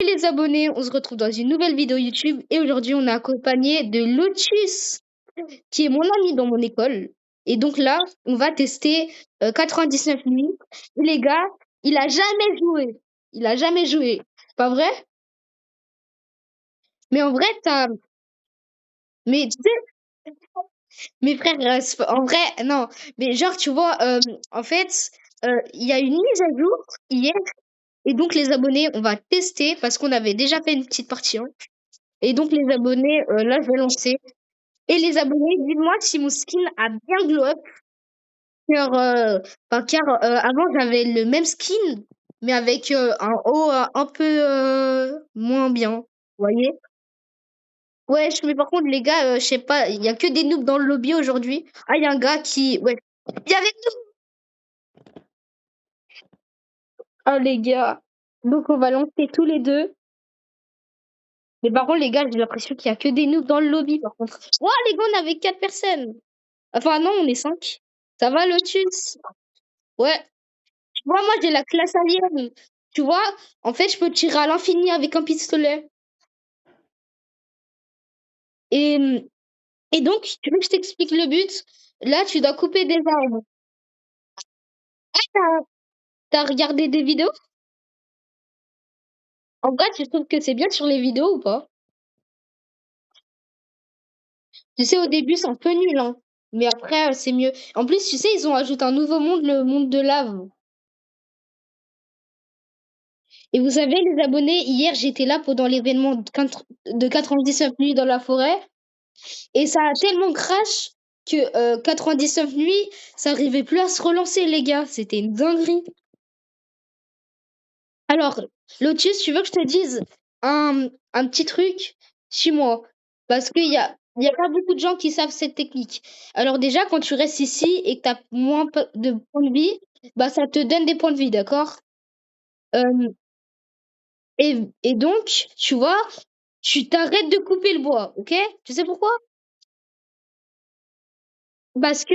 Les abonnés, on se retrouve dans une nouvelle vidéo YouTube et aujourd'hui on est accompagné de Lotus qui est mon ami dans mon école. Et donc là, on va tester 99 nuits. Et les gars, il a jamais joué. Il a jamais joué. C'est pas vrai? Mais en vrai, t'as... Mais tu sais, mes frères, en vrai, non. Mais genre, tu vois, en fait, il y a une mise à jour hier. Et donc les abonnés, on va tester parce qu'on avait déjà fait une petite partie, hein. Et donc les abonnés, là, je vais lancer. Et les abonnés, dites-moi si mon skin a bien glow up. Car avant, j'avais le même skin, mais avec un haut un peu moins bien. Vous voyez? Ouais, mais par contre, les gars, je sais pas, il y a que des noobs dans le lobby aujourd'hui. Ah, il y a un gars qui. Ouais. Viens avec nous! Ah, les gars. Donc, on va lancer tous les deux. Mais par contre, les gars, j'ai l'impression qu'il y a que des noobs dans le lobby, par contre. Ouah, les gars, on est avec 4 personnes. Enfin, non, on est 5. Ça va, Lotus? Ouais. Tu vois, moi, j'ai la classe alien. Tu vois, en fait, je peux tirer à l'infini avec un pistolet. Et, et donc, tu veux que je t'explique le but? Là, tu dois couper des arbres. T'as, t'as regardé des vidéos? En vrai, tu trouves que c'est bien sur les vidéos ou pas? Tu sais, au début, c'est un peu nul, hein. Mais après, c'est mieux. En plus, tu sais, ils ont ajouté un nouveau monde, le monde de lave. Et vous savez, les abonnés, hier, j'étais là pendant l'événement de 99 nuits dans la forêt. Et ça a tellement crash que 99 nuits, ça arrivait plus à se relancer, les gars. C'était une dinguerie. Alors, Lotus, tu veux que je te dise un petit truc? Suis-moi. Parce qu'il y a pas beaucoup de gens qui savent cette technique. Alors déjà, quand tu restes ici et que tu as moins de points de vie, bah ça te donne des points de vie, d'accord? Euh, et donc, tu vois, tu t'arrêtes de couper le bois, ok? Tu sais pourquoi? Parce que,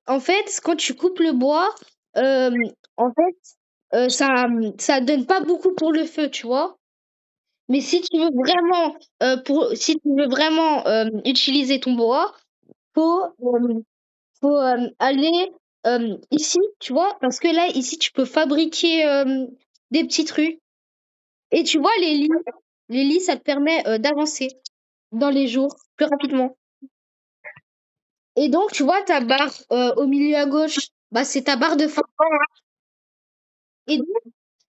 en fait, quand tu coupes le bois, hem, en fait, ça donne pas beaucoup pour le feu, tu vois? Mais si tu veux vraiment, utiliser ton bois, faut, aller, ici, tu vois? Parce que là, ici, tu peux fabriquer, des petits trucs et tu vois les lits, ça te permet, d'avancer dans les jours plus rapidement et donc tu vois ta barre, au milieu à gauche, bah, c'est ta barre de faim. Et donc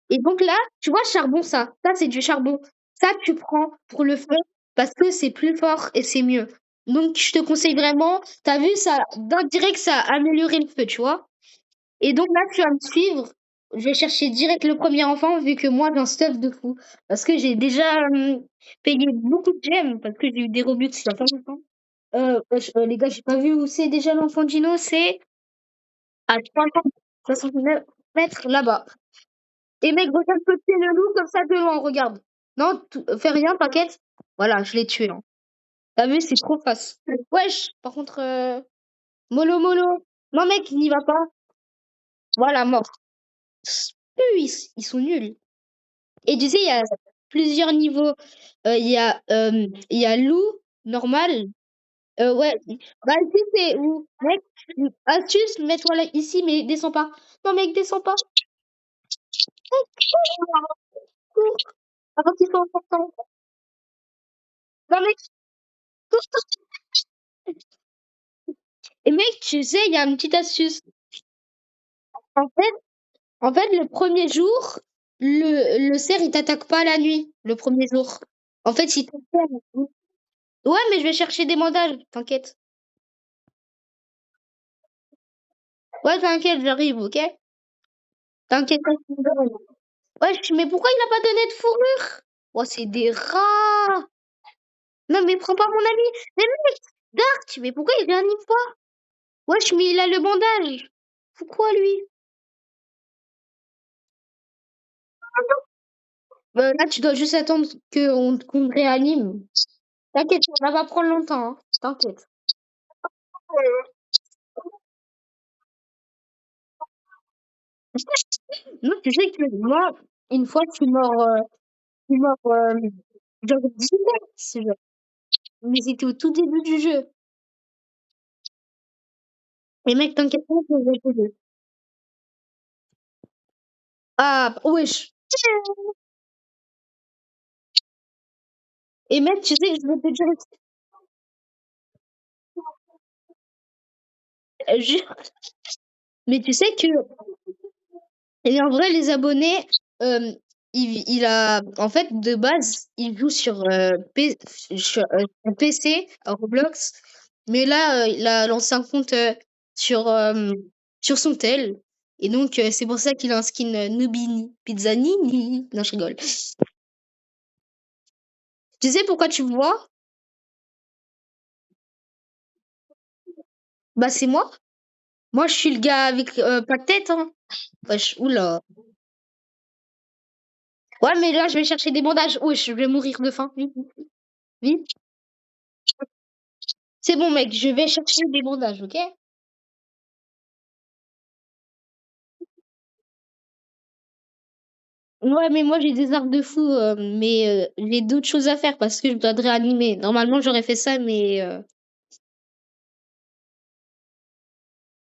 et donc là, tu vois, charbon, ça c'est du charbon. Ça, tu prends pour le feu parce que c'est plus fort et c'est mieux. Donc je te conseille vraiment, t'as vu ça, d'un direct, ça a amélioré le feu, tu vois. Et donc là, tu vas me suivre. Je vais chercher direct le premier enfant vu que moi, j'ai un stuff de fou. Parce que j'ai déjà payé beaucoup de gemmes parce que j'ai eu des Robux il y a pas longtemps. Les gars, j'ai pas vu où c'est déjà l'enfant Dino, c'est à 360 mètres là-bas. Et mec, regarde sauter le loup comme ça de loin, regarde. Non, fais rien, t'inquiète. Voilà, je l'ai tué, hein. T'as vu, c'est trop face. Wesh, par contre, mollo mollo. Non mec, n'y va pas. Voilà, mort. Eux, ils sont nuls. Et tu sais, il y a plusieurs niveaux. Il y a loup, normal. Ouais. Bah ici, c'est où? Mec, astuce, mets-toi là, ici, mais descends pas. Non mec, descends pas. Cours, avant qu'ils soient importants. Non mec, cours. Et mec, tu sais, il y a une petite astuce. En fait, le premier jour, le cerf, il t'attaque pas la nuit, le premier jour. En fait, il t'attaque. Ouais, mais je vais chercher des bandages, t'inquiète. Ouais, t'inquiète, j'arrive, ok? T'inquiète pas. Ouais, mais pourquoi il a pas donné de fourrure? Oh, c'est des rats. Non, mais prends pas mon ami. Mais mec, Dark, mais pourquoi il réanime pas? Wesh, mais il a le bandage. Pourquoi lui? Là, tu dois juste attendre qu'on te réanime. T'inquiète, ça va pas prendre longtemps, hein. T'inquiète. Non, tu sais que moi, une fois, je suis mort. Il est mort, genre 10 ans, c'est genre. Mais c'était au tout début du jeu. Et mec, t'inquiète pas, je vais t'aider. Ah, wesh. Et mec, tu sais, je vais te dire, jure, mais tu sais que, et en vrai, les abonnés, euh, il a, en fait, de base, il joue sur PC, à Roblox, mais là, il a lancé un compte sur, sur son tel, et donc, c'est pour ça qu'il a un skin Nubini, Pizzanini. Non, je rigole. Tu sais pourquoi tu me vois? Bah, c'est moi. Moi, je suis le gars avec pas de tête, hein. Wesh, oula. Ouais, mais là, je vais chercher des bandages. Wesh, je vais mourir de faim. Vite, vite. C'est bon, mec, je vais chercher des bandages, ok? Ouais, mais moi, j'ai des armes de fou, mais j'ai d'autres choses à faire parce que je dois te réanimer. Normalement, j'aurais fait ça, mais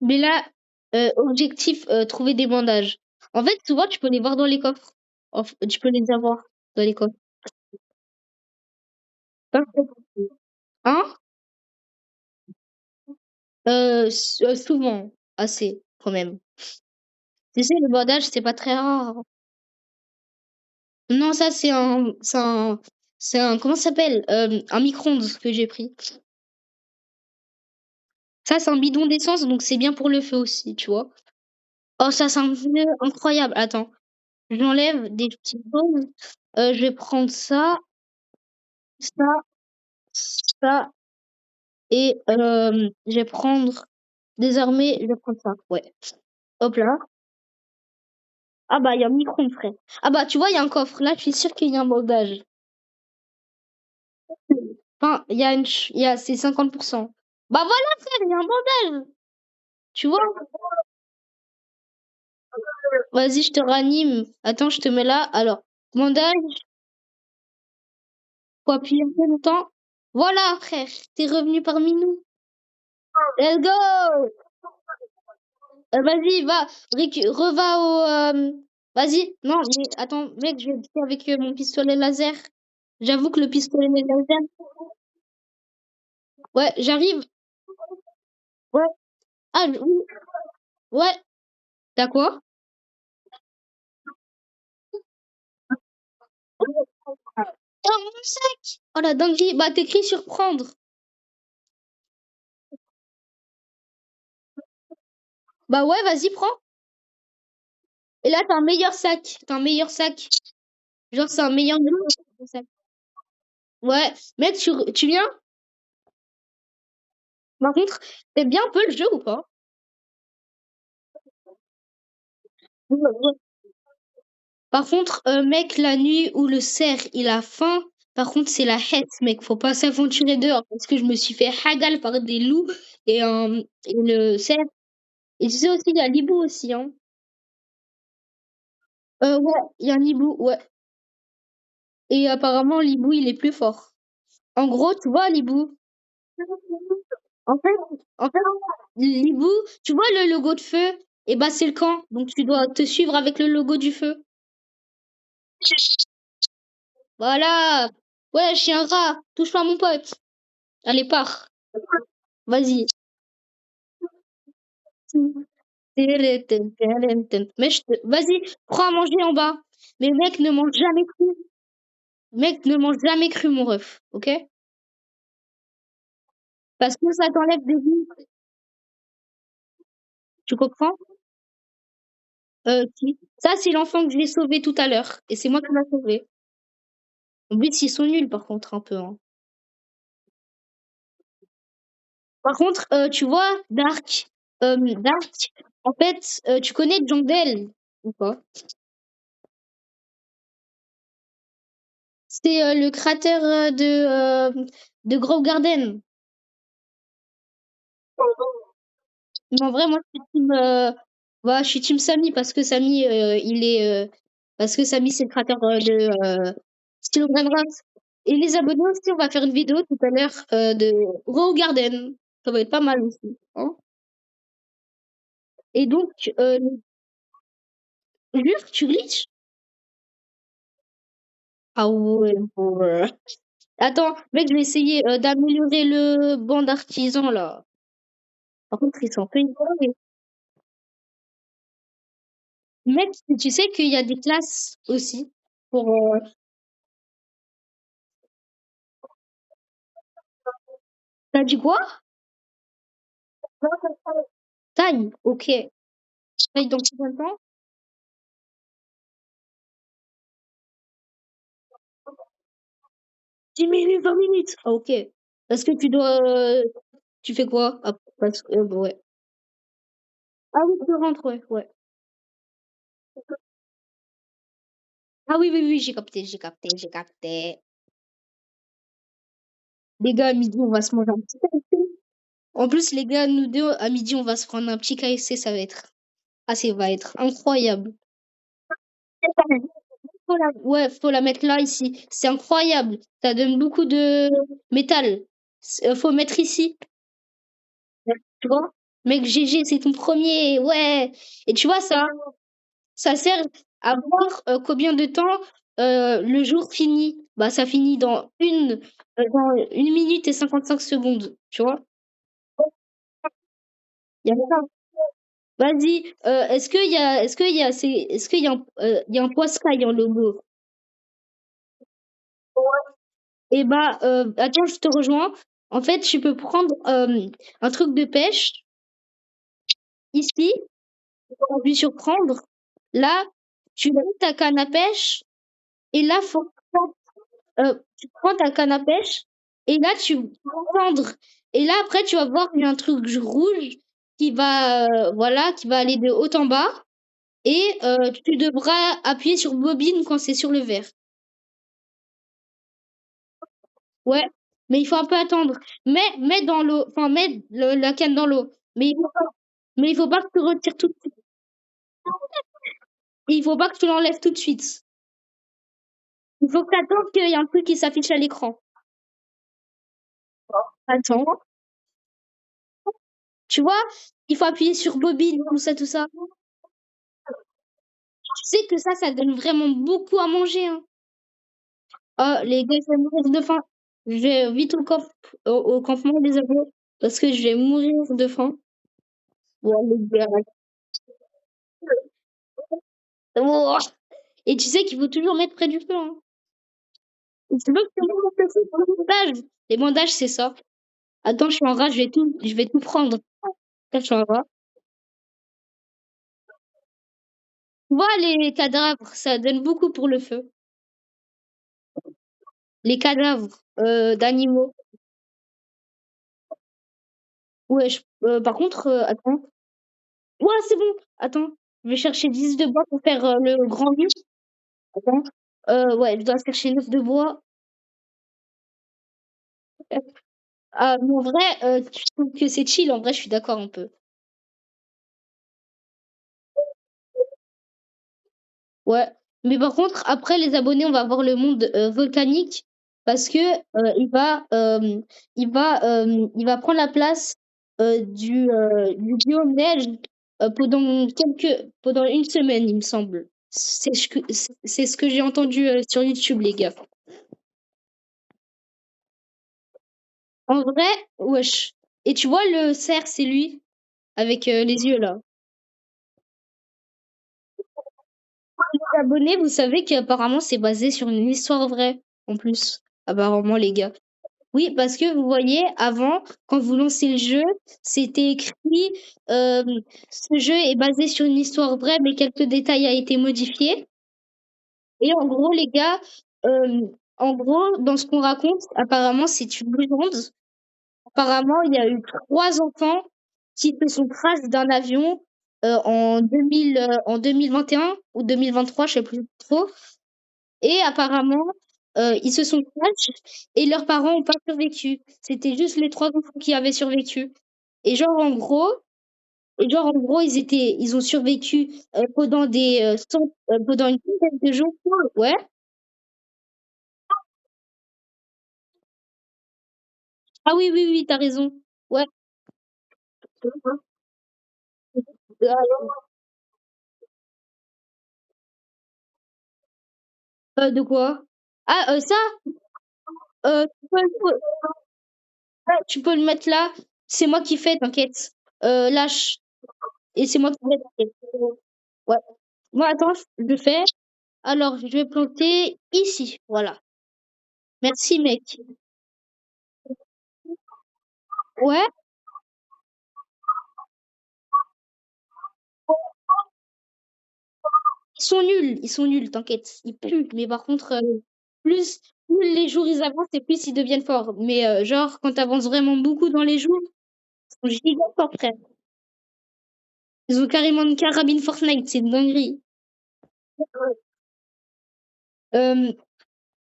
là, objectif, trouver des bandages. En fait, souvent, tu peux les voir dans les coffres. Tu peux les avoir dans les coffres. Hein? Souvent, assez, quand même. Tu sais, le bandage, c'est pas très rare. Non, ça, comment ça s'appelle? Un micro-ondes que j'ai pris. Ça, c'est un bidon d'essence, donc c'est bien pour le feu aussi, tu vois. Oh, ça, c'est un feu incroyable. Attends, j'enlève des petites choses. Je vais prendre ça, ça, ça, et je vais prendre, désormais, je vais prendre ça. Ouais. Hop là. Ah bah, il y a un micro-ondes, frère. Ah bah, tu vois, il y a un coffre. Là, je suis sûre qu'il y a un bandage. Enfin, c'est 50%. Bah voilà, frère, il y a un bandage. Tu vois? Vas-y, je te ranime. Attends, je te mets là. Alors, bandage, faut appuyer un peu longtemps. Voilà, frère, t'es revenu parmi nous. Let's go! Vas-y, va, reva Vas-y, non, mais attends, mec, je vais te faire avec mon pistolet laser. J'avoue que le pistolet laser. Ouais, j'arrive. Ouais. Ah, oui. Ouais. T'as quoi? Oh, mon sac! Oh la dinguerie. Bah, t'écris surprendre. Bah ouais, vas-y, prends. Et là, t'as un meilleur sac. T'as un meilleur sac. Genre, c'est un meilleur sac. Ouais. Mec, tu viens? Par contre, t'aimes bien un peu le jeu ou pas? Ouais, ouais. Par contre, mec, la nuit où le cerf, il a faim, par contre, c'est la hête, mec. Faut pas s'aventurer dehors parce que je me suis fait hagal par des loups et le cerf. Et tu sais aussi, il y a l'hibou aussi, hein. Ouais, il y a un hibou, ouais. Et apparemment, l'hibou, il est plus fort. En gros, tu vois, l'hibou. En fait, en fait, l'hibou, tu vois le logo de feu? Et bah, c'est le camp. Donc, tu dois te suivre avec le logo du feu. Voilà. Ouais, je suis un rat. Touche pas à mon pote. Allez, pars. Vas-y. Vas-y, prends à manger en bas. Mais mec, ne mange jamais cru. Mec, ne mange jamais cru, mon ref. Ok? Parce que ça t'enlève des vies. Tu comprends? Qui? Ça, c'est l'enfant que j'ai sauvé tout à l'heure. Et c'est moi qui l'ai sauvé. En plus, ils sont nuls, par contre, un peu, hein. Par contre, tu vois, Dark, en fait, tu connais John Bell ou pas? C'est le créateur de Grove Garden. Mais en vrai, moi, je suis team Samy parce que Samy, parce que Samy, c'est le créateur de Style Brainrot. Et les abonnés aussi, on va faire une vidéo tout à l'heure de Row Garden. Ça va être pas mal aussi, hein. Et donc, juste, tu glitches? Ah ouais, ouais. Attends, mec, je vais essayer d'améliorer le banc d'artisan là. Par contre, ils sont un peu énervés. Mec, tu sais qu'il y a des classes aussi pour. T'as dit quoi? Taille, ok. Taille dans combien de temps? 10 minutes, 20 minutes. Ah, ok. Parce que tu dois. Tu fais quoi? Ah, parce que, ouais. Ah oui, tu rentres, ouais, ouais. Ah oui, oui, oui, j'ai capté, j'ai capté, j'ai capté. Les gars, à midi, on va se manger un petit KFC. En plus, les gars, nous deux, à midi, on va se prendre un petit KFC, ça va être. Ah, ça va être incroyable. Ouais, faut la mettre là, ici. C'est incroyable. Ça donne beaucoup de métal. Faut mettre ici. Tu vois? Mec, GG, c'est ton premier. Ouais. Et tu vois, ça sert à voir combien de temps le jour finit. Bah, ça finit dans 1 minute et 55 secondes. Tu vois? Il y a ça. Vas-y. Est-ce qu'il y a un poids Sky en logo? Et bah, attends, je te rejoins. En fait, tu peux prendre un truc de pêche ici, tu appuies sur prendre. Là, tu mets ta canne à pêche et là, tu prends ta canne à pêche et là, tu vas prendre. Et là, après, tu vas voir qu'il y a un truc rouge voilà, qui va aller de haut en bas et tu devras appuyer sur bobine quand c'est sur le vert. Ouais, mais il faut un peu attendre. Mets dans l'eau, enfin, mets la canne dans l'eau. Mais il faut pas que tu retires tout de suite. Et il faut pas que tu l'enlèves tout de suite. Il faut que tu attendes qu'il y ait un truc qui s'affiche à l'écran. Attends. Tu vois, il faut appuyer sur bobine, tout ça, tout ça. Tu sais que ça donne vraiment beaucoup à manger, hein. Oh, les gars, je vais mourir de faim. Je vais vite au campement, les amis, parce que je vais mourir de faim. Ouais, les gars. Oh. Et tu sais qu'il faut toujours mettre près du feu, hein. Tu veux que je te montre les bandages? Les bandages, c'est ça. Attends, je suis en rage, je vais tout prendre. Attends, je suis en rage. Tu vois, les cadavres, ça donne beaucoup pour le feu. Les cadavres d'animaux. Ouais, par contre, attends. Ouais, c'est bon. Attends, je vais chercher 10 de bois pour faire le grand lit. Attends. Ouais, je dois chercher 9 de bois. Ah, mais en vrai, tu trouves que c'est chill? En vrai, je suis d'accord un peu. Ouais, mais par contre, après les abonnés, on va voir le monde volcanique parce que il va prendre la place du biome neige pendant une semaine, il me semble. C'est ce que j'ai entendu sur YouTube, les gars. En vrai, wesh. Et tu vois le cerf, c'est lui avec les yeux là. Les abonnés, vous savez qu'apparemment c'est basé sur une histoire vraie en plus. Apparemment, les gars. Oui, parce que vous voyez, avant, quand vous lancez le jeu, c'était écrit ce jeu est basé sur une histoire vraie, mais quelques détails a été modifiés. Et en gros, les gars, en gros, dans ce qu'on raconte, apparemment, c'est une légende. Apparemment, il y a eu 3 enfants qui se sont crashés d'un avion en 2021 ou 2023, je sais plus trop. Et apparemment, ils se sont crashés et leurs parents ont pas survécu. C'était juste les 3 enfants qui avaient survécu. Et genre en gros, ils ont survécu pendant une dizaine de jours. Ouais. Ah oui, oui, oui, t'as raison. Ouais. De quoi? Ah, ça, tu peux le mettre là. C'est moi qui fais, t'inquiète. Lâche. Et c'est moi qui fais, t'inquiète. Ouais. Moi, attends, je le fais. Alors, je vais planter ici. Voilà. Merci, mec. Ouais, ils sont nuls, t'inquiète. Ils puent. Mais par contre, plus les jours ils avancent et plus ils deviennent forts. Mais genre, quand t'avances vraiment beaucoup dans les jours, ils sont giga forts, frère. Ils ont carrément une carabine Fortnite, c'est une dinguerie. Euh,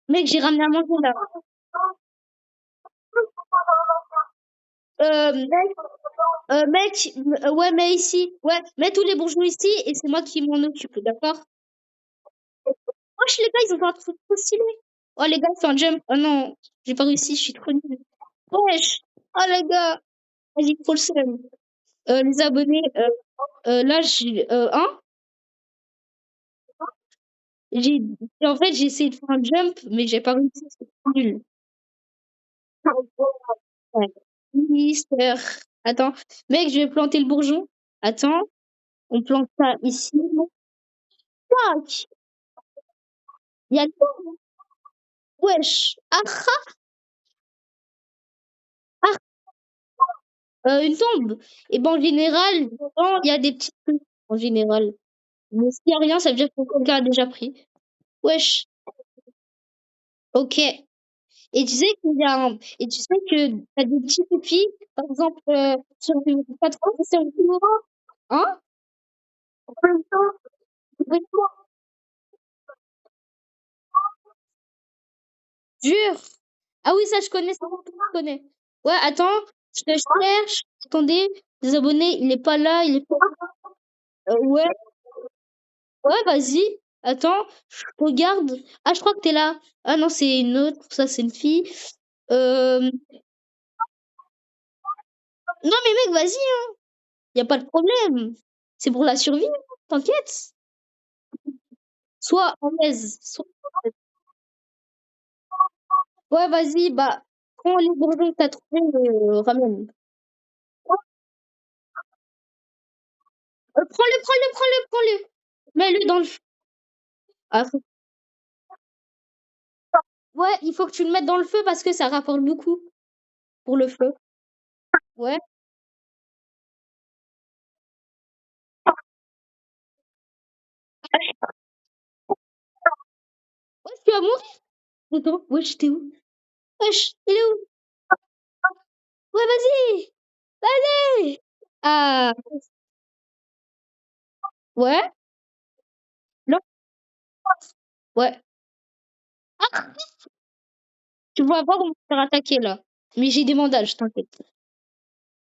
mec, j'ai ramené à manger là. Mec, ouais, mets ici. Ouais, mets tous les bourgeons ici et c'est moi qui m'en occupe, d'accord? Wesh, les gars, ils ont fait un truc trop stylé. Oh, les gars, c'est un jump. Oh non, j'ai pas réussi, je suis trop nulle. Wesh, oh les gars, vas-y, trop le seum. Les abonnés, là, j'ai, en fait, j'ai essayé de faire un jump, mais j'ai pas réussi, c'est trop nul. Ouais. Mister. Attends, mec, je vais planter le bourgeon. Attends, on plante ça ici. Tac, il y a wesh. Ah, ah, une tombe. Et ben, en général, dedans, il y a des petits trucs, en général. Mais s'il y a rien, ça veut dire que quelqu'un a déjà pris. Wesh, ok. Et tu sais que t'as des petits défis, par exemple, sur le patron, sur le bureau. Hein? En même temps, dur. Ah oui, ça, je connais, ça, je connais. Ouais, attends, je te cherche. Attendez, les abonnés, il est pas là, il est pas. Ouais, ouais, vas-y. Attends, je regarde. Ah, je crois que t'es là. Ah non, c'est une autre. Ça, c'est une fille. Euh... Non, mais mec, vas-y, y a pas de problème. C'est pour la survie, t'inquiète. Sois à l'aise. Ouais, vas-y, bah, prends les bourgeons que t'as trouvés, ramène. Prends-le, prends-le, prends-le, prends-le. Mets-le dans le feu. Ah, ouais, il faut que tu le mettes dans le feu parce que ça rapporte beaucoup pour le feu. Ouais. Ouais, tu vas mourir. Attends, wesh, t'es où? Wesh, il est où? Ouais, vas-y, vas-y. Ah, ouais, là, ouais. Ah, tu vas voir, on va se faire attaquer là. Mais j'ai des bandages, t'inquiète.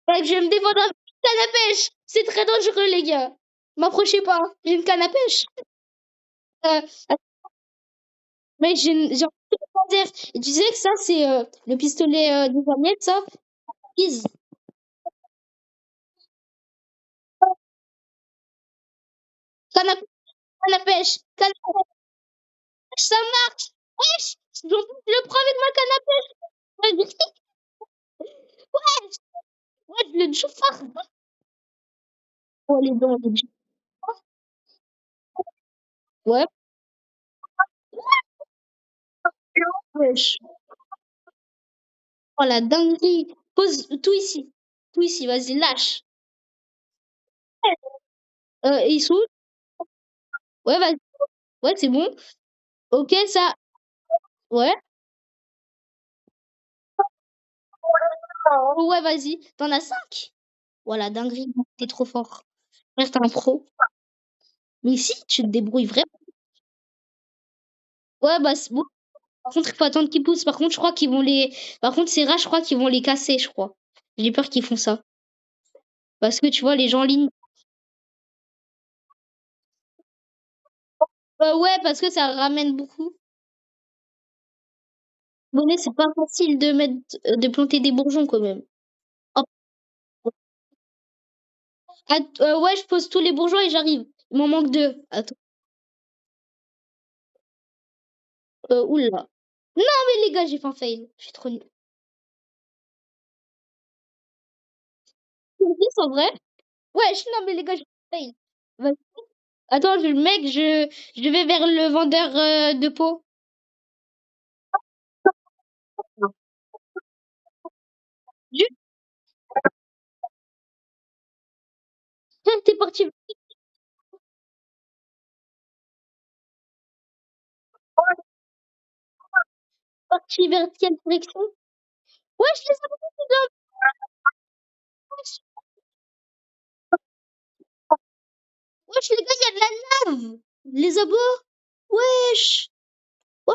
Ouais, je vais me défendre avec une canne à pêche. C'est très dangereux, les gars. M'approchez pas. J'ai une canne à pêche. Euh, mais j'ai un pistolet laser. Et tu sais que ça, c'est le pistolet des Amiettes, ça. Ease. Canne à pêche. Canne à pêche, ça marche. Wesh. Je le prends avec ma canne à pêche. Ouais, ouais, je le chauffard. Oh, les dents, les dents. Ouais. Wesh. Oh, la dinguerie. Pose tout ici. Tout ici, vas-y, lâche. Et ils sont où? Ouais, vas-y. Ouais, c'est bon. Ok, ça. Ouais. Oh, ouais, vas-y. T'en as 5. Voilà, dinguerie. T'es trop fort. Frère, t'es un pro. Mais si, tu te débrouilles vraiment. Ouais, bah, c'est bon. Par contre, il faut attendre qu'ils poussent. Par contre, je crois qu'ils vont les. Par contre, ces rats, je crois qu'ils vont les casser, je crois. J'ai peur qu'ils font ça. Parce que tu vois, les gens en ligne. Ouais, parce que ça ramène beaucoup. Bonnet, c'est pas facile de mettre, de planter des bourgeons quand même. Oh, ouais, je pose tous les bourgeons et j'arrive. Il m'en manque deux. Attends. Oula. Non, mais les gars, j'ai fait un fail. Je suis trop nulle. C'est en vrai? Wesh, non, mais les gars, j'ai fait un fail. Vas-y. Attends, mec, je vais vers le vendeur de peau. Juste, t'es parti vers quelle direction? Wesh, les abonnés, wesh, wesh, les gars, il y a de la lave. Les abos, wesh. Ouais,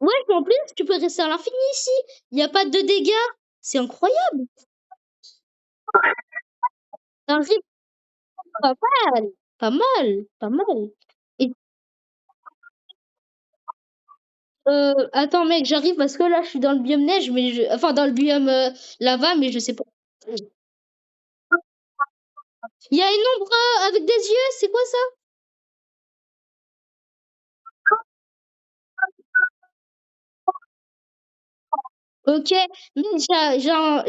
wesh, en plus, tu peux rester à l'infini ici. Il n'y a pas de dégâts. C'est incroyable. T'arrives pas mal, pas mal, pas mal. Et, attends, mec, j'arrive parce que là, je suis dans le biome neige, mais enfin, dans le biome lava, mais je sais pas. Il y a une ombre avec des yeux, c'est quoi ça? Ok, mais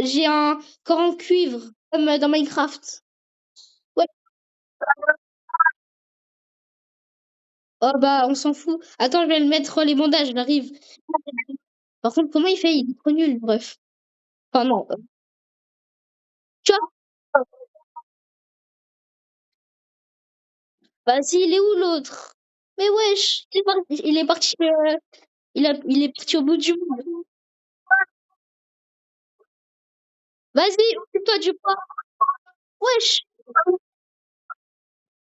j'ai un corps en cuivre, comme dans Minecraft. Ouais. Oh bah, on s'en fout. Attends, je vais le mettre les bandages, j'arrive. Par contre, comment il fait? Il est trop nul, bref. Enfin, non. Tu vois? Vas-y, il est où l'autre? Mais wesh, il est parti au bout du monde. Vas-y, occupe-toi du poids. Wesh,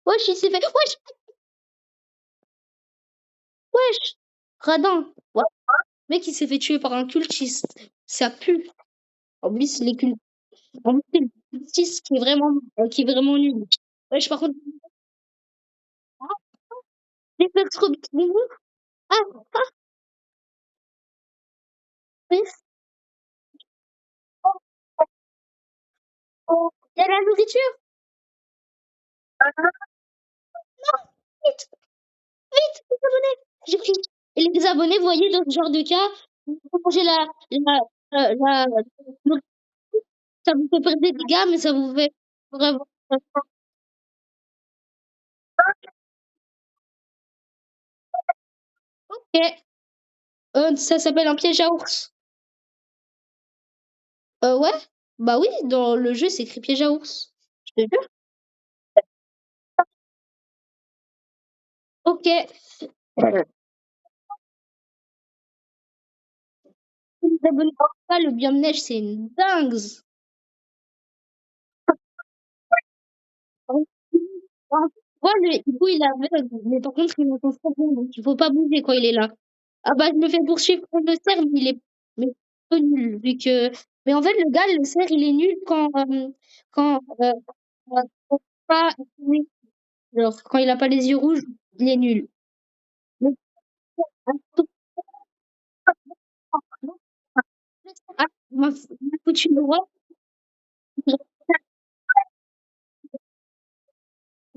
wesh, il s'est fait. Wesh, wesh. Radin. Ouais. Mec, il s'est fait tuer par un cultiste. Ça pue. En plus, en plus, c'est le cultiste qui est vraiment nul. Wesh, par contre, les trop bonbons. Ah, bref. Il y a la nourriture. Vite, vite, les abonnés. J'ai pris. Et les abonnés, vous voyez, dans ce genre de cas, vous mangez la, ça vous fait perdre des dégâts, mais ça vous fait vraiment. Ok. Ça s'appelle un piège à ours. Ouais. Bah oui, dans le jeu, c'est écrit piège à ours. Je te jure. Ok. Les abonnés, pas le biome neige, c'est une dingue. Moi, le hibou, il est aveugle, mais par contre, il entend trop bien, donc il faut pas bouger quand il est là. Ah bah, je me fais poursuivre par le cerf, mais il est peu nul, vu que... Mais en fait, le gars, le cerf, il est nul quand, quand pas, genre, quand il a pas les yeux rouges, il est nul. Mais, ah, m'a foutu le roi.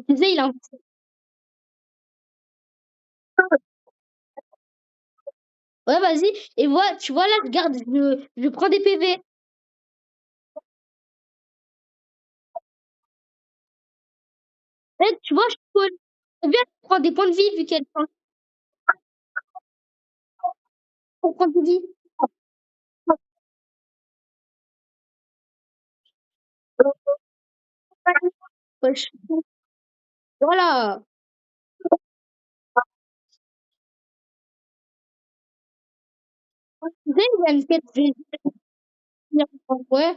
Tu sais, il a... Ouais, vas-y. Et voilà, tu vois là, regarde, je prends des PV. Tu vois, je peux bien prendre des points de vie vu qu'elle prend des vie. Wesh. Voilà. Tu sais, il y a une quête, je vais dire, ouais,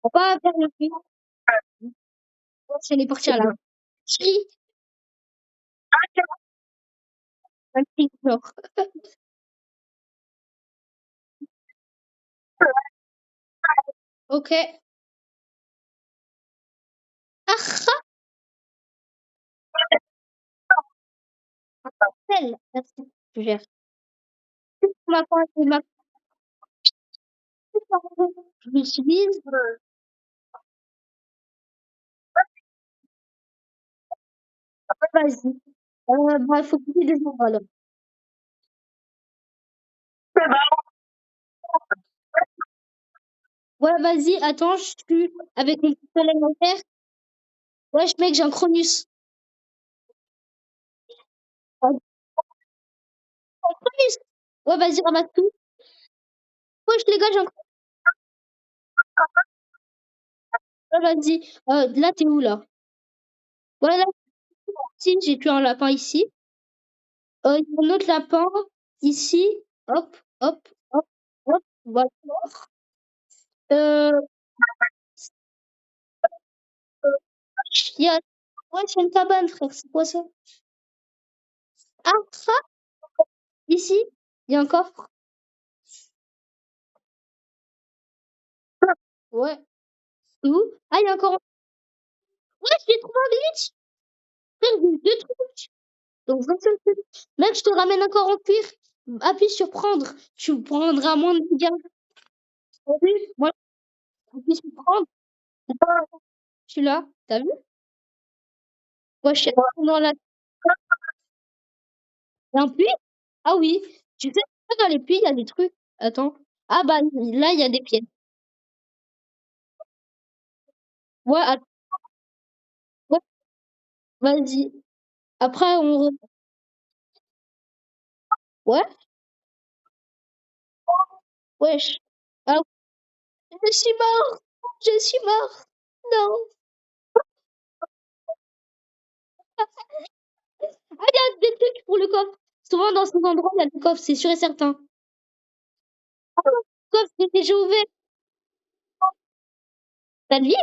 on va pas faire le film. Elle est partie à la chi, un petit genre. Ok. Ah, appelle. Merci, je gère. Ma part et ma je l'utilise. Vas-y. Bah, il faut couper des arbres alors. Ouais, vas-y, attends, je suis avec mon pistolet alimentaire. Wesh, mec, j'ai un Cronus. Un Cronus. Ouais, vas-y, ramasse tout. Wesh, les gars, j'ai un Cronus. Ouais, vas-y. Là, t'es où, là? Ouais, là, si, j'ai tué un lapin ici. Il y a un autre lapin ici. Hop, hop, hop, hop. Voilà. Euh, il y a... Ouais, c'est une cabane, frère. C'est quoi ça? Ah, ça, ici, il y a un coffre. Ouais. Où? Ah, il y a encore... Ouais, j'ai trouvé un glitch. Frère, j'ai eu deux trucs. Donc, 25 minutes. Mec, je te ramène encore en cuir. Appuie sur prendre. Tu prendras moins de dégâts. T'as vu? Moi, appuie sur prendre. Je suis là. T'as vu? Moi, je suis dans la... Un puits? Ah oui. Tu sais, dans les puits, il y a des trucs. Attends. Ah bah, là, il y a des pièces. Ouais, ouais, vas-y. Après, Ouais, wesh. Ah, je suis mort. Je suis mort. Non. Ah, il y a des trucs pour le coffre. Souvent, dans ces endroits, il y a des coffres, c'est sûr et certain. Coffre que j'ai ouvert. T'as de vie?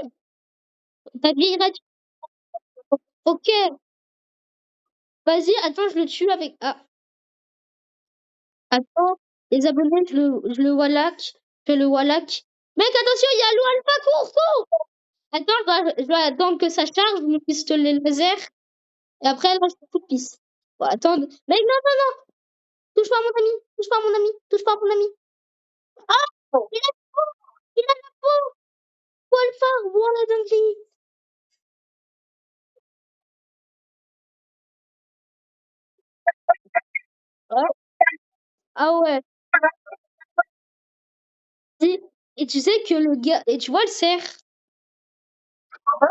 T'as de vie gratuite. Ok. Vas-y, attends, je le tue avec... Ah, attends. Les abonnés, je le wallach. Je fais le wallach. Mec, attention, il y a l'eau alpha, cours, cours. Attends, je dois attendre que ça charge, mon pistolet laser. Et après, là, je fais coup de pisse. Bon, attends. Mec, non, touche pas à mon ami. Touche pas à mon ami. Touche pas à mon ami. Ah! Il a, il a la peau. Peau alpha. Voilà, dingue. Ouais. Ah ouais. Si. Et tu sais que le gars... Et tu vois le cerf?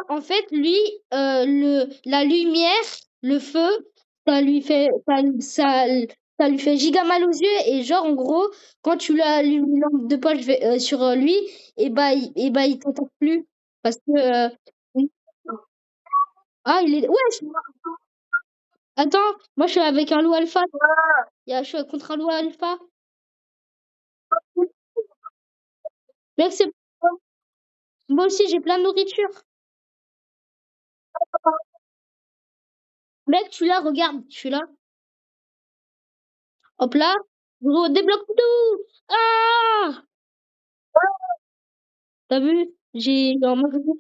En fait, lui, la lumière, le feu, ça lui fait giga mal aux yeux. Et genre, en gros, quand tu l'allumes une lampe de poche sur lui, et bah, il t'entend plus. Parce que... ah, il est... Ouais, attends, moi, je suis avec un loup alpha. Je suis contre un loup alpha. Mec, c'est... Moi aussi, j'ai plein de nourriture. Mec, tu là, regarde, je suis là. Hop là. Gros, débloque tout. Ah! T'as vu? J'ai un magasin.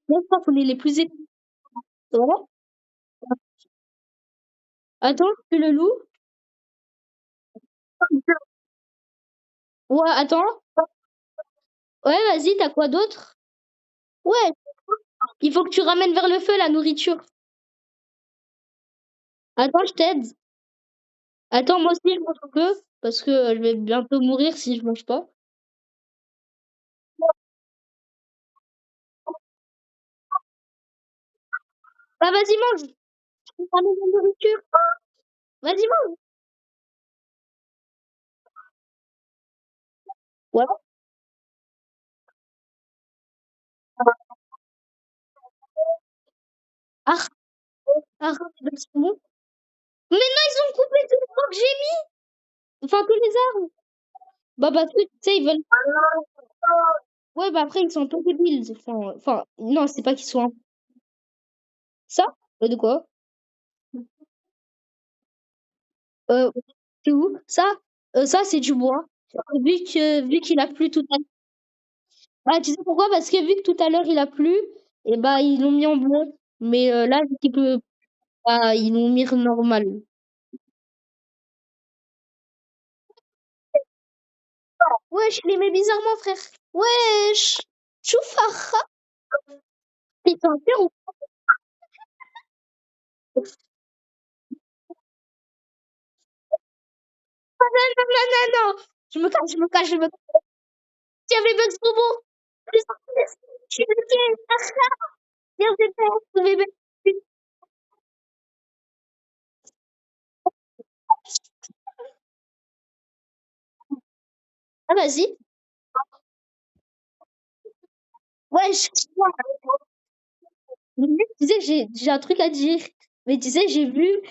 Je crois qu'on est les plus équipés. Voilà. Attends, tu le loup? Ouais, attends. Ouais, vas-y, t'as quoi d'autre? Ouais, il faut que tu ramènes vers le feu la nourriture. Attends, je t'aide. Attends, moi aussi, je mange un peu. Parce que je vais bientôt mourir si je mange pas. Bah, vas-y, mange. Je ramène la nourriture. Vas-y, mange. Ouais. Ah, ah, c'est bon. Mais non, ils ont coupé tout le bois que j'ai mis. Enfin, tous les arbres. Bah, parce que, tu sais, ils veulent. Ouais, bah après, ils sont un peu débiles. Enfin, non, c'est pas qu'ils sont ça? De quoi? Euh, c'est où? Ça, c'est du bois. Vu qu'il a plu tout à l'heure. Ah, tu sais pourquoi? Parce que vu que tout à l'heure il a plu, et bah ils l'ont mis en bois. Mais là, vu qu'il peut. Ah, ils l'ont mis normal. Wesh, il aimait bizarrement, frère. Wesh. Choufarra. Putain, c'est ou non, non, non, non. Je me cache, je me cache, je me cache. Tiens, bébé, c'est trop beau. Je suis bloquée. Tiens, bébé, bébé. Ah, vas-y. Wesh. Mais tu sais, j'ai un truc à dire. Mais tu sais, j'ai vu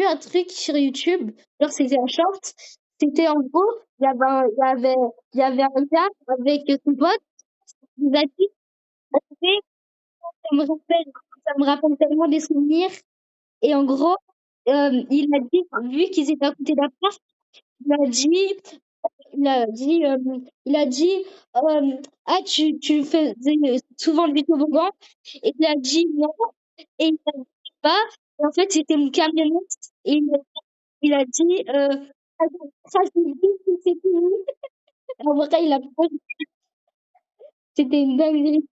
un truc sur YouTube. Genre, c'était un short. C'était en gros, il y avait un gars avec son pote. Il a dit, ça me rappelle, ça me rappelle tellement des souvenirs. Et en gros, il a dit, vu qu'ils étaient à côté d'appart, il a dit, il a dit, euh, il a dit, ah, tu faisais souvent du toboggan. Et il a dit non. Et il a dit pas. Et en fait, c'était une camionnette. Et il a dit, ça, c'est dit que c'est fini. En vrai, il a pas, c'était une dinguerie.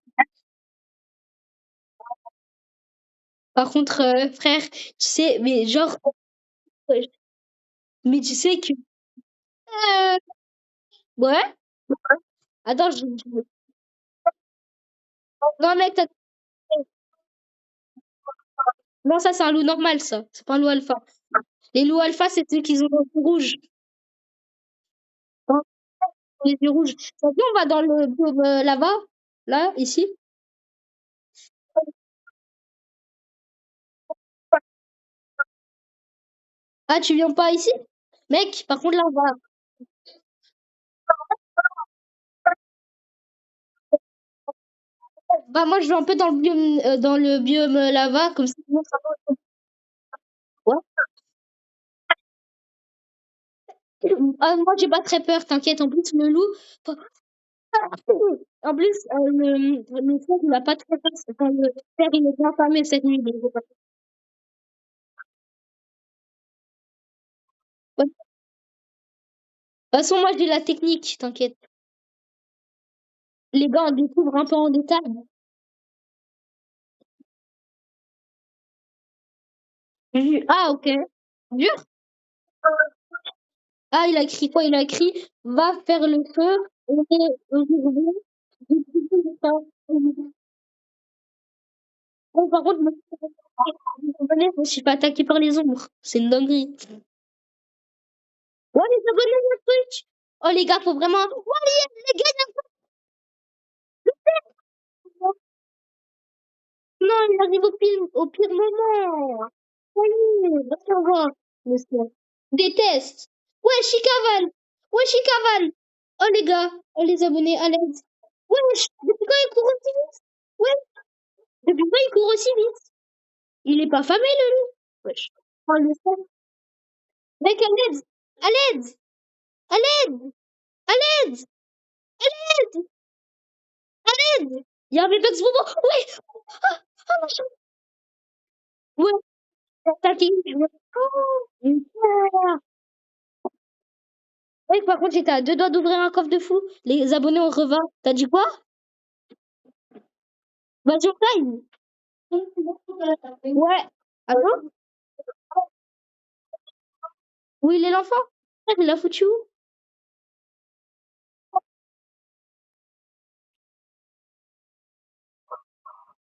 Par contre, frère, tu sais, mais genre, euh, mais tu sais que, euh, ouais, attends, non, mec, non, ça, c'est un loup normal, ça. C'est pas un loup alpha. Les loups alpha, c'est ceux qui ont les yeux rouges. Hein, les yeux rouges. Ça dit, on va dans le biome là-bas, là, ici. Ah, tu viens pas ici? Mec, par contre, là, on va. Bah, moi, je vais un peu dans le biome lava, comme ça. Sinon, ça va. Ouais. Ah, moi, j'ai pas très peur, t'inquiète. En plus, le loup. En plus, le frère, il a pas très peur. Enfin, le père, il est bien famé cette nuit. Donc, ouais. De toute façon, moi, j'ai la technique, t'inquiète. Les gars, on découvre un peu en détail. Ah, ok. Dur? Ah, il a écrit quoi? Il a écrit va faire le feu. On est aujourd'hui. Bon, par contre, je me suis pas attaqué par les ombres. C'est une dinguerie. Ouais, les abonnés, le truc. Oh, les gars, faut vraiment. Ouais, les gars, non, il arrive au pire moment. Oui, va voir, monsieur. Déteste. Ouais, chicavale. Ouais, chicavale. Oh, les gars. Oh, les abonnés, à l'aide. Wesh, depuis quand il court aussi vite? Ouais, depuis quand il court aussi vite? Il est pas famé, le loup. Wesh. Oh, le sang. Mec, à l'aide. À l'aide. À l'aide. À l'aide. À l'aide. À l'aide. Il y a un bébé de ce moment. Ouais. Ah, ah, machin. Ouais, t'as dit. Oh, putain. Ouais, par contre, j'étais à deux doigts d'ouvrir un coffre de fou. Les abonnés ont revint. T'as dit quoi? Vas-y, on time. Ouais. Allô? Où il est l'enfant? Il l'a foutu où?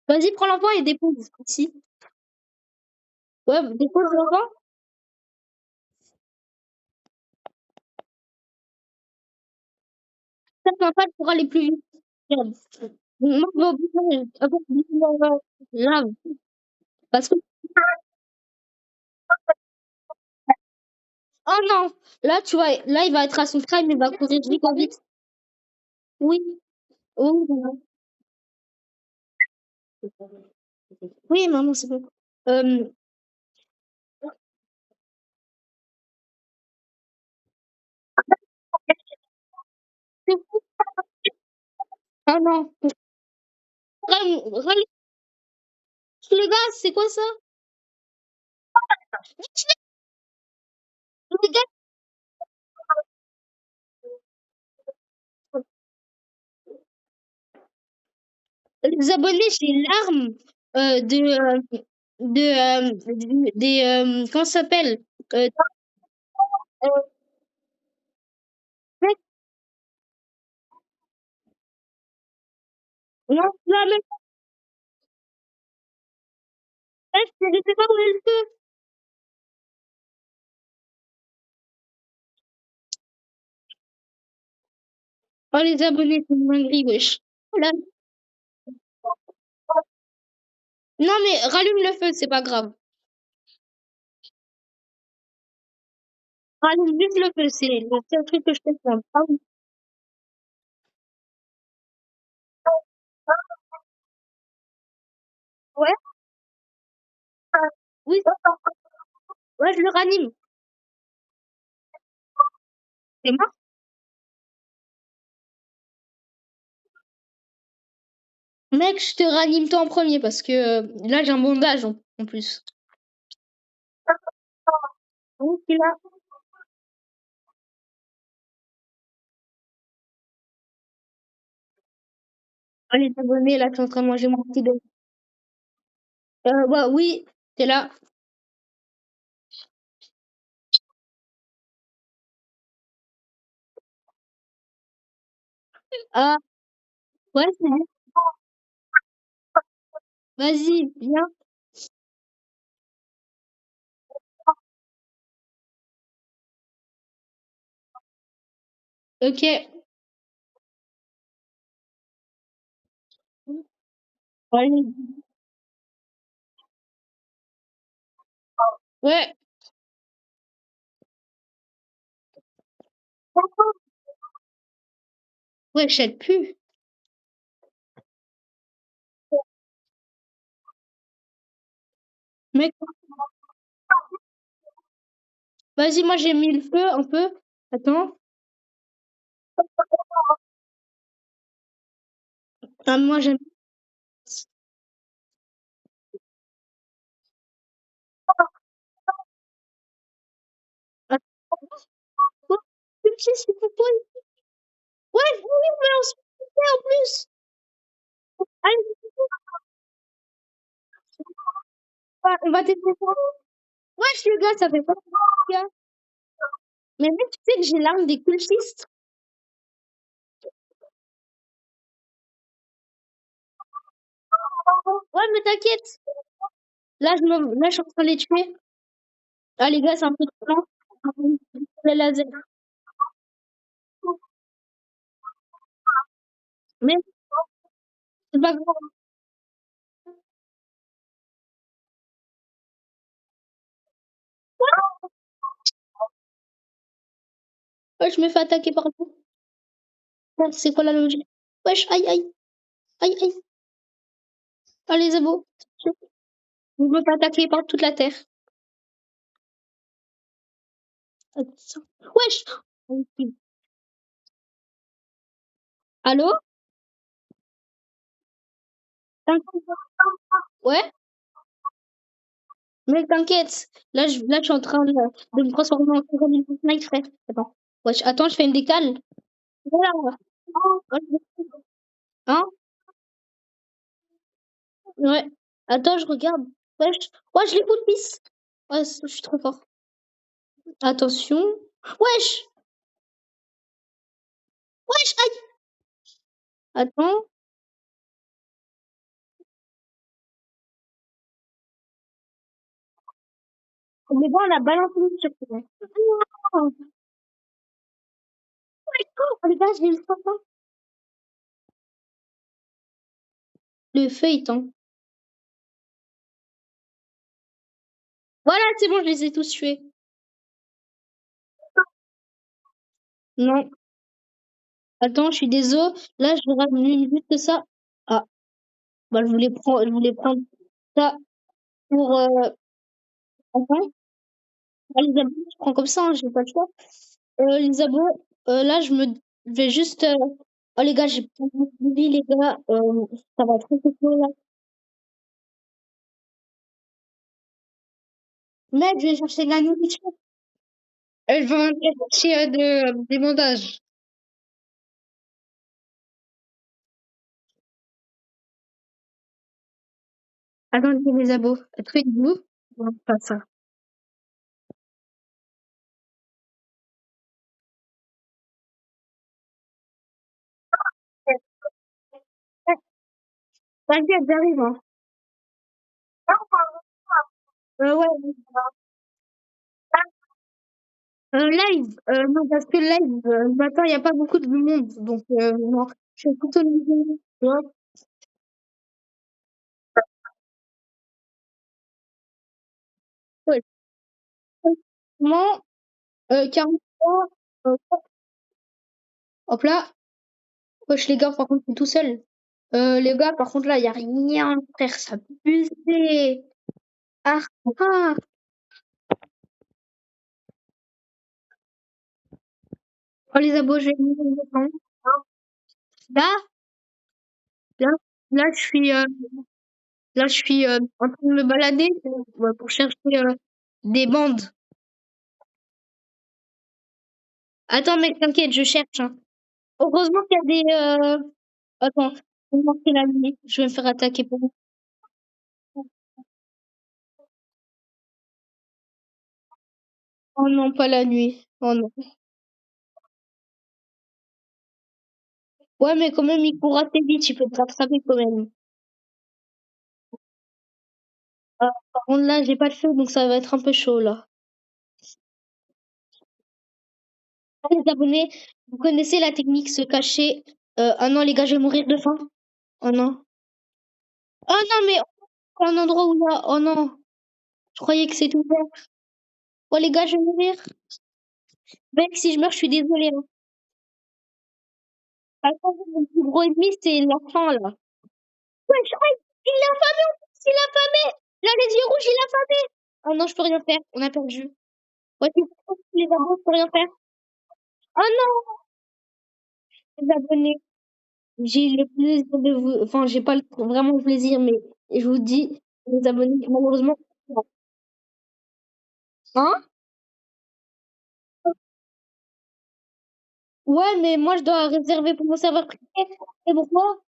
Vas-y, prends l'enfant et dépose. Ici. Ouais, dépose l'enfant. Ça, l'enfant pourra aller plus vite. Regarde. Moi, je vais au bureau. Après, je vais là. Parce que. Oh non! Là, tu vois, là, il va être à son prime, il va courir vite, vite. Oui. Oui, maman. Oui, maman, c'est bon. Euh, ah non. Les gars, c'est quoi ça? Les gars, les abonnés, j'ai l'arme des comment ça s'appelle? Euh, euh, mec, non, là, même pas, je sais pas où est le feu. Oh, les abonnés, c'est une dinguerie, wesh. Oh là. Non, mais rallume le feu, c'est pas grave. Rallume juste le feu, c'est le seul truc que je peux faire. Ah oui. Ouais, oui, ouais, je le ranime. C'est mort. Mec, je te ranime toi en premier parce que là, j'ai un bandage en plus. Oui, c'est là. Oh, les abonnés, là, tu es en train de manger mon petit dos. Ouais, oui, t'es là. Ah, ouais, c'est bon. Vas-y, viens. Ok. Allez. Ouais. Ouais, je t'aide plus. Mec, vas-y, moi, j'ai mis le feu un peu. Attends. Ah, moi, j'aime. Attends. Ouais, putain, c'est pour toi. Ouais, oui, mais on se fait en plus. Allez, on va t'aider. Wesh, les gars, ça fait pas les gars. Mais mec, tu sais que j'ai l'arme des cultistes. Ouais, mais t'inquiète. Là, je suis en train de les tuer. Ah, les gars, c'est un peu de plan. Les lasers. Mais c'est pas grave. Ouais, je me fais attaquer par vous. Ouais, c'est quoi la logique? Wesh, aïe, aïe, aïe, aïe. Allez, c'est beau. Je me fais attaquer par toute la terre. Attends. Wesh. Allô? T'inquiète. Ouais? Mais t'inquiète. Là, je suis en train de me transformer en Caroline Fortnite, frère. Attends. Wesh, attends, je fais une décale. Voilà. Hein? Ouais. Attends, je regarde. Wesh. Wesh, les coups de pisse. Ouais, je suis trop fort. Attention. Wesh. Wesh, aïe. Attends. Mais bon, on a balancé une sur toi. Oh, les gars, je l'ai eu trop fort. Le feuilleton. Voilà, c'est bon, je les ai tous tués. Non. Attends, je suis désolé. Là, je vais ramener juste ça. Ah, bah, je voulais prendre ça pour. Attends. Ah, les abos, je prends comme ça, hein, j'ai pas le choix. Les abos, là, je vais juste. Oh, les gars, j'ai pas de vie, les gars. Ça va trop chaud là. Mec, je vais chercher de la nourriture. Elle va aller chercher des bandages. Attendez, les abos. Truc-vous. Non, pas ça. T'inquiète, j'arrive, hein. Ouais. Live, non, parce que live, le matin, il n'y a pas beaucoup de monde. Donc, non, je suis plutôt niveau, tu vois. Ouais. Moi, 43, hop là. Wesh, les gars, par contre, je suis tout seul. Les gars, par contre, là, il n'y a rien, frère, ça pue. Ah, ah. Oh, les abos, j'ai mis le temps. Là, là, là, là, je suis en train de me balader pour chercher des bandes. Attends, mec, t'inquiète, je cherche, hein. Heureusement qu'il y a des. Attends, je vais lancer la nuit. Je vais me faire attaquer pour vous. Oh non, pas la nuit. Oh non. Ouais, mais quand même, il court assez vite. Il peut te rattraper quand même. Par contre, là, j'ai pas le feu, donc ça va être un peu chaud, là. Ah, les abonnés, vous connaissez la technique se cacher. Ah non, les gars, je vais mourir de faim. Oh non. Oh non, mais un endroit où là. Oh non. Je croyais que c'était ouvert. Oh les gars, je vais mourir. Mec, si je meurs, je suis désolée, hein. Par contre, mon plus gros ennemi, c'est l'enfant, là. Wesh, aïe, il est affamé, en plus, il est affamé. Là, les yeux rouges, il est affamé. Oh non, je peux rien faire. On a perdu. Ouais, c'est trop, les abonnés, je peux rien faire. Oh non, les abonnés. J'ai le plaisir de vous. Enfin, j'ai pas vraiment le plaisir, mais je vous dis, les abonnés, malheureusement. Hein? Ouais, mais moi, je dois réserver pour mon serveur privé. Et pourquoi?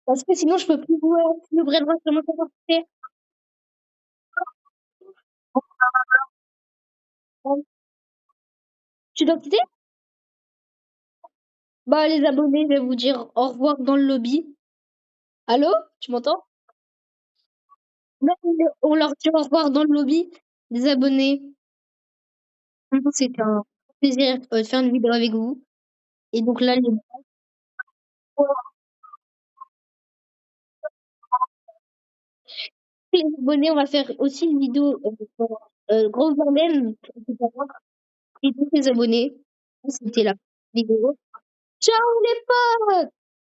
Parce que sinon, je peux plus jouer le vrai droit sur mon serveur privé. Tu dois quitter? Bah, les abonnés, je vais vous dire au revoir dans le lobby. Allô? Tu m'entends? Non, on leur dit au revoir dans le lobby. Les abonnés. C'était un plaisir de faire une vidéo avec vous. Et donc là, les abonnés, on va faire aussi une vidéo pour Gros Bordel et tous les abonnés. C'était la vidéo. Ciao les potes!